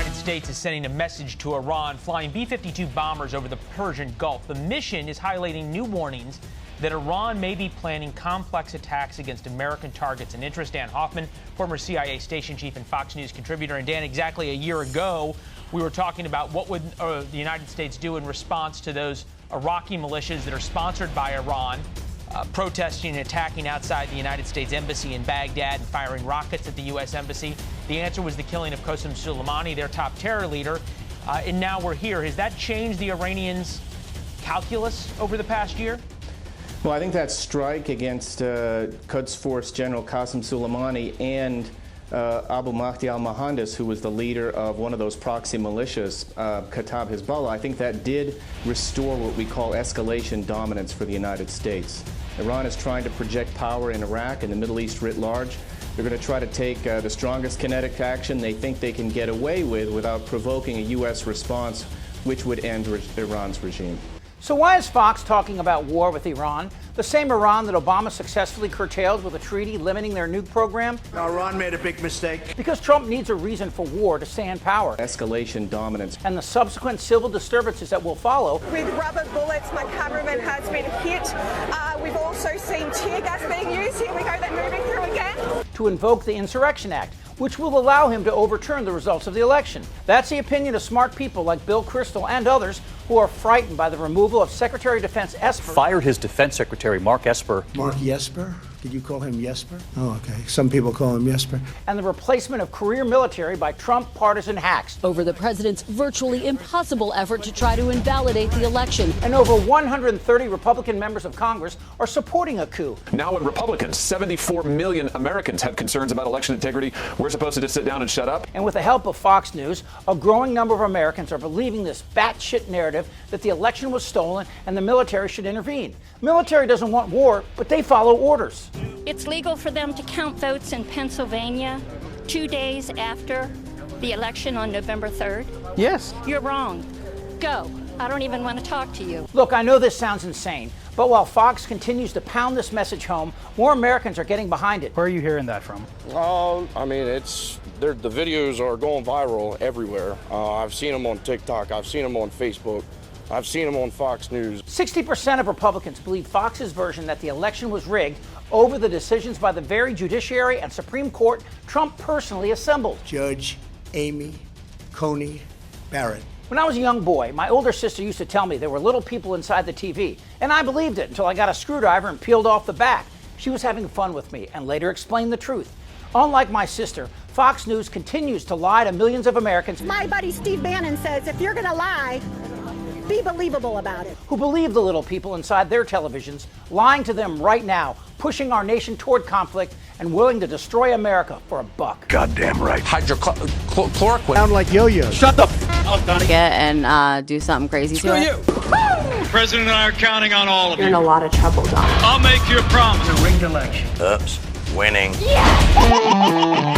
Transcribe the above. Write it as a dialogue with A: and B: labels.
A: United States is sending a message to Iran, flying B-52 bombers over the Persian Gulf. The mission is highlighting new warnings that Iran may be planning complex attacks against American targets and interests. Dan Hoffman, former CIA station chief and Fox News contributor. And Dan, exactly a year ago, we were talking about what would the United States do in response to those Iraqi militias that are sponsored by Iran, protesting and attacking outside the United States Embassy in Baghdad and firing rockets at the U.S. Embassy. The answer was the killing of Qasem Soleimani, their top terror leader. And now we're here. Has that changed the Iranians' calculus over the past year?
B: Well, I think that strike against Quds Force General Qasem Soleimani and Abu Mahdi al-Mohandes, who was the leader of one of those proxy militias, Kataib Hezbollah, I think that did restore what we call escalation dominance for the United States. Iran is trying to project power in Iraq and the Middle East writ large. They're going to try to take the strongest kinetic action they think they can get away with without provoking a U.S. response, which would end Iran's regime.
C: So why is Fox talking about war with Iran? The same Iran that Obama successfully curtailed with a treaty limiting their nuke program?
D: Iran made a big mistake.
C: Because Trump needs a reason for war to stay in power.
B: Escalation dominance.
C: And the subsequent civil disturbances that will follow.
E: With rubber bullets, my cameraman has been hit. We've also seen tear gas being used. Here we go, they're moving through again.
C: To invoke the Insurrection Act, which will allow him to overturn the results of the election. That's the opinion of smart people like Bill Kristol and others who are frightened by the removal of Secretary of Defense Esper.
F: Fired his defense secretary, Mark Esper.
D: Mark Jesper? Did you call him Jesper? Oh, okay. Some people call him Jesper.
C: And the replacement of career military by Trump partisan hacks.
G: Over the president's virtually impossible effort to try to invalidate the election.
C: And over 130 Republican members of Congress are supporting a coup.
H: Now when Republicans, 74 million Americans, have concerns about election integrity, we're supposed to just sit down and shut up?
C: And with the help of Fox News, a growing number of Americans are believing this batshit narrative that the election was stolen and the military should intervene. Military doesn't want war, but they follow orders.
I: It's legal for them to count votes in Pennsylvania 2 days after the election on November 3rd?
C: Yes.
I: You're wrong. Go. I don't even want to talk to you.
C: Look, I know this sounds insane, but while Fox continues to pound this message home, more Americans are getting behind it.
J: Where are you hearing that from?
K: I mean, the videos are going viral everywhere. I've seen them on TikTok. I've seen them on Facebook. I've seen them on Fox News.
C: 60% of Republicans believe Fox's version that the election was rigged over the decisions by the very judiciary and Supreme Court Trump personally assembled.
D: Judge Amy Coney Barrett.
C: When I was a young boy, my older sister used to tell me there were little people inside the TV, and I believed it until I got a screwdriver and peeled off the back. She was having fun with me and later explained the truth. Unlike my sister, Fox News continues to lie to millions of Americans.
E: My buddy Steve Bannon says if you're going to lie, be believable about it.
C: Who believe the little people inside their televisions, lying to them right now, pushing our nation toward conflict and willing to destroy America for a buck.
L: Goddamn right.
F: Hydrochloroquine.
D: Sound like yo-yo.
F: Shut the f*** up, Donnie.
G: And do something crazy
F: Screw
G: to
F: you.
G: it.
M: The President and I are counting on all of you.
E: You're in a lot of trouble, Don.
M: I'll make you a promise.
L: It's a rigged election.
F: Oops. Winning.
E: Yeah!